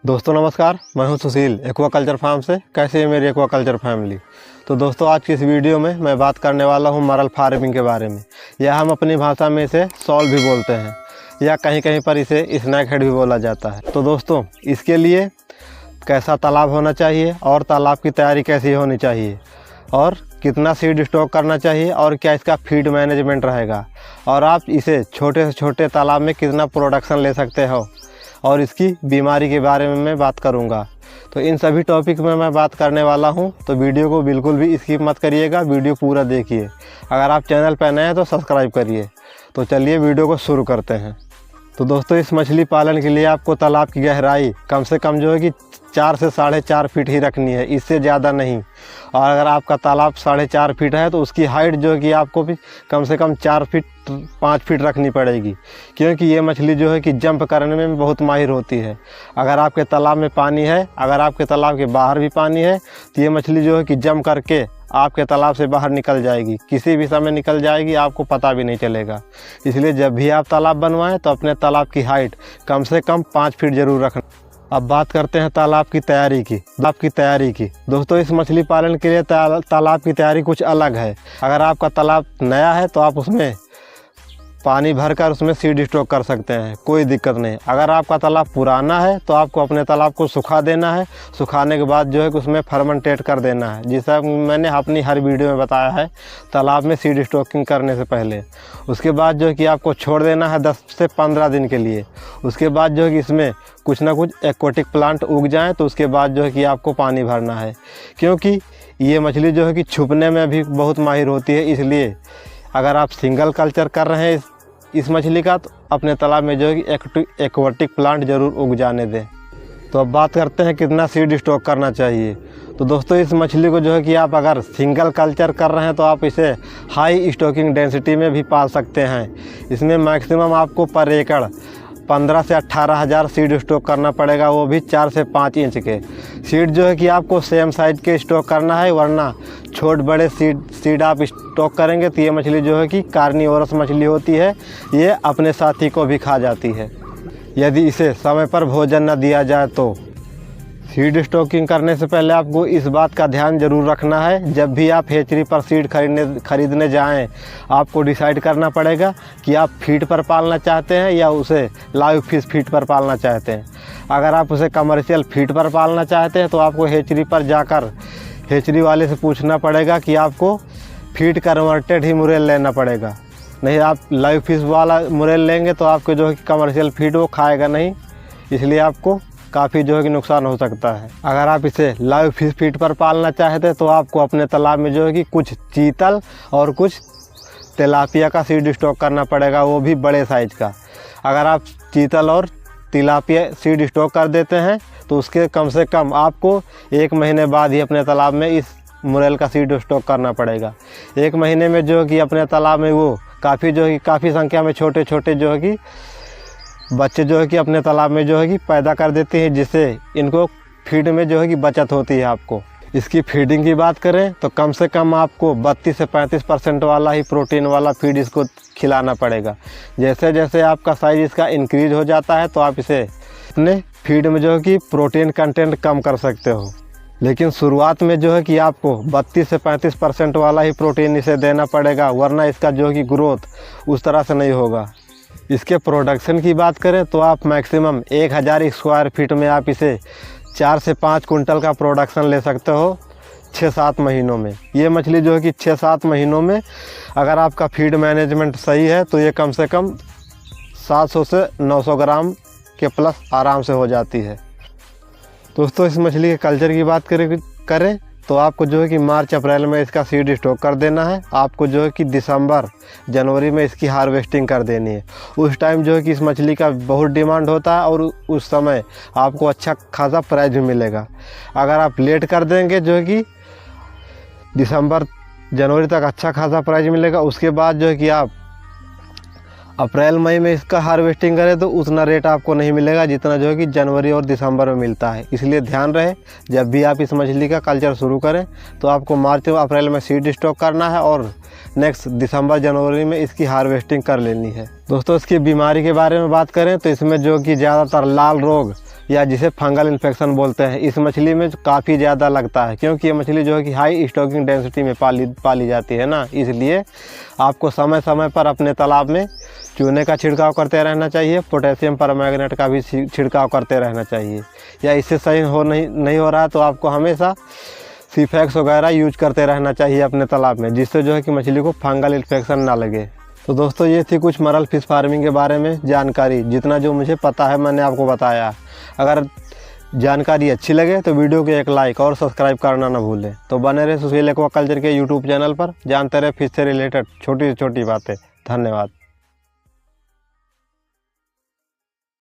दोस्तों नमस्कार, मैं हूं सुशील एक्वाकल्चर फार्म से। कैसे है मेरी एक्वाकल्चर फैमिली। तो दोस्तों आज की इस वीडियो में मैं बात करने वाला हूं मरल फार्मिंग के बारे में, या हम अपनी भाषा में इसे सॉल भी बोलते हैं, या कहीं कहीं पर इसे स्नैक हेड भी बोला जाता है। तो दोस्तों इसके लिए कैसा तालाब होना चाहिए और तालाब की तैयारी कैसी होनी चाहिए और कितना सीड स्टॉक करना चाहिए और क्या इसका फीड मैनेजमेंट रहेगा और आप इसे छोटे से छोटे तालाब में कितना प्रोडक्शन ले सकते हो और इसकी बीमारी के बारे में मैं बात करूंगा। तो इन सभी टॉपिक में मैं बात करने वाला हूं, तो वीडियो को बिल्कुल भी स्किप मत करिएगा, वीडियो पूरा देखिए। अगर आप चैनल पर नए हैं तो सब्सक्राइब करिए। तो चलिए वीडियो को शुरू करते हैं। तो दोस्तों इस मछली पालन के लिए आपको तालाब की गहराई कम से कम जो है कि 4 से 4.5 फीट ही रखनी है, इससे ज़्यादा नहीं। और अगर आपका तालाब 4.5 फीट है तो उसकी हाइट जो है कि आपको भी कम से कम 4 फीट 5 फीट रखनी पड़ेगी, क्योंकि ये मछली जो है कि जंप करने में बहुत माहिर होती है। अगर आपके तालाब में पानी है, अगर आपके तालाब के बाहर भी पानी है, तो ये मछली जो है कि जंप करके आपके तालाब से बाहर निकल जाएगी, किसी भी समय निकल जाएगी, आपको पता भी नहीं चलेगा। इसलिए जब भी आप तालाब बनवाएं तो अपने तालाब की हाइट कम से कम 5 फीट जरूर रखना। अब बात करते हैं तालाब की तैयारी की। दोस्तों इस मछली पालन के लिए तालाब की तैयारी कुछ अलग है। अगर आपका तालाब नया है तो आप उसमें पानी भरकर उसमें सीड स्टॉक कर सकते हैं, कोई दिक्कत नहीं। अगर आपका तालाब पुराना है तो आपको अपने तालाब को सुखा देना है। सुखाने के बाद जो है कि उसमें फर्मेंटेट कर देना है, जिसका मैंने अपनी हर वीडियो में बताया है तालाब में सीड स्टॉकिंग करने से पहले। उसके बाद जो है कि आपको छोड़ देना है 10 से 15 दिन के लिए। उसके बाद जो है कि इसमें कुछ ना कुछ एक्वाटिक प्लांट उग जाएँ तो उसके बाद जो है कि आपको पानी भरना है, क्योंकि ये मछली जो है कि छुपने में भी बहुत माहिर होती है। इसलिए अगर आप सिंगल कल्चर कर रहे हैं इस मछली का तो अपने तालाब में जो है कि एक्वाटिक प्लांट जरूर उग जाने दें। तो अब बात करते हैं कितना सीड स्टॉक करना चाहिए। तो दोस्तों इस मछली को जो है कि आप अगर सिंगल कल्चर कर रहे हैं तो आप इसे हाई स्टॉकिंग डेंसिटी में भी पाल सकते हैं। इसमें मैक्सिमम आपको पर एकड़ 15 से 18 हज़ार सीड स्टॉक करना पड़ेगा, वो भी 4 से 5 इंच के सीड जो है कि आपको सेम साइज के स्टॉक करना है, वरना छोट बड़े सीड आप स्टॉक करेंगे तो ये मछली जो है कि कार्निवोरस मछली होती है, ये अपने साथी को भी खा जाती है यदि इसे समय पर भोजन न दिया जाए। तो सीड स्टॉकिंग करने से पहले आपको इस बात का ध्यान जरूर रखना है, जब भी आप हेचरी पर सीड खरीदने जाएं आपको डिसाइड करना पड़ेगा कि आप फीड पर पालना चाहते हैं या उसे लाइव फिश फीड पर पालना चाहते हैं। अगर आप उसे कमर्शियल फीड पर पालना चाहते हैं तो आपको हेचरी पर जाकर हेचरी वाले से पूछना पड़ेगा कि आपको फीड कन्वर्टेड ही मुरेल लेना पड़ेगा। नहीं आप लाइव फिश वाला मुरेल लेंगे तो आपको जो है कि कमर्शियल फीड वो खाएगा नहीं, इसलिए आपको काफ़ी जो है कि नुकसान हो सकता है। अगर आप इसे लाइव फिश फीड पर पालना चाहते हैं तो आपको अपने तालाब में जो है कि कुछ चीतल और कुछ तिलापिया का सीड स्टॉक करना पड़ेगा, वो भी बड़े साइज का। अगर आप चीतल और तिलापिया सीड स्टॉक कर देते हैं तो उसके कम से कम आपको 1 महीने बाद ही अपने तालाब में इस मुरेल का सीड स्टॉक करना पड़ेगा। 1 महीने में जो है कि अपने तालाब में वो काफ़ी संख्या में छोटे छोटे जो है कि बच्चे जो है कि अपने तालाब में जो है कि पैदा कर देते हैं, जिससे इनको फीड में जो है कि बचत होती है। आपको इसकी फीडिंग की बात करें तो कम से कम आपको 32 से 35% वाला ही प्रोटीन वाला फीड इसको खिलाना पड़ेगा। जैसे जैसे आपका साइज इसका इंक्रीज हो जाता है तो आप इसे अपने फीड में जो है कि प्रोटीन कंटेंट कम कर सकते हो, लेकिन शुरुआत में जो है कि आपको 32 से 35% वाला ही प्रोटीन इसे देना पड़ेगा, वरना इसका जो है कि ग्रोथ उस तरह से नहीं होगा। इसके प्रोडक्शन की बात करें तो आप मैक्सिमम 1000 स्क्वायर फीट में आप इसे 4 से 5 कुंटल का प्रोडक्शन ले सकते हो 6-7 महीनों में। ये मछली जो है कि 6-7 महीनों में अगर आपका फीड मैनेजमेंट सही है तो ये कम से कम 700 से 900 ग्राम के प्लस आराम से हो जाती है। दोस्तों इस मछली के कल्चर की बात करें तो आपको जो है कि मार्च अप्रैल में इसका सीड स्टॉक कर देना है। आपको जो है कि दिसंबर जनवरी में इसकी हार्वेस्टिंग कर देनी है। उस टाइम जो है कि इस मछली का बहुत डिमांड होता है और उस समय आपको अच्छा खासा प्राइस भी मिलेगा। अगर आप लेट कर देंगे जो है कि दिसंबर जनवरी तक अच्छा खासा प्राइस मिलेगा, उसके बाद जो है कि आप अप्रैल मई में इसका हार्वेस्टिंग करें तो उतना रेट आपको नहीं मिलेगा जितना जो है कि जनवरी और दिसंबर में मिलता है। इसलिए ध्यान रहे जब भी आप इस मछली का कल्चर शुरू करें तो आपको मार्च और अप्रैल में सीड स्टॉक करना है और नेक्स्ट दिसंबर जनवरी में इसकी हार्वेस्टिंग कर लेनी है। दोस्तों इसकी बीमारी के बारे में बात करें तो इसमें जो कि ज़्यादातर लाल रोग या जिसे फंगल इन्फेक्शन बोलते हैं, इस मछली में काफ़ी ज़्यादा लगता है, क्योंकि ये मछली जो है कि हाई स्टॉकिंग डेंसिटी में पाली जाती है ना। इसलिए आपको समय समय पर अपने तालाब में चूने का छिड़काव करते रहना चाहिए, पोटेशियम परमैंगनेट का भी छिड़काव करते रहना चाहिए। या इससे सही नहीं हो रहा है तो आपको हमेशा सीफेक्स वगैरह यूज करते रहना चाहिए अपने तालाब में, जिससे जो है कि मछली को फंगल इन्फेक्शन ना लगे। तो दोस्तों ये थी कुछ मरल फिश फार्मिंग के बारे में जानकारी, जितना जो मुझे पता है मैंने आपको बताया। अगर जानकारी अच्छी लगे तो वीडियो को एक लाइक और सब्सक्राइब करना ना भूलें। तो बने रहे सुशील एक्वाकल्चर के यूट्यूब चैनल पर, जानते रहे फिश से रिलेटेड छोटी से छोटी बातें। धन्यवाद।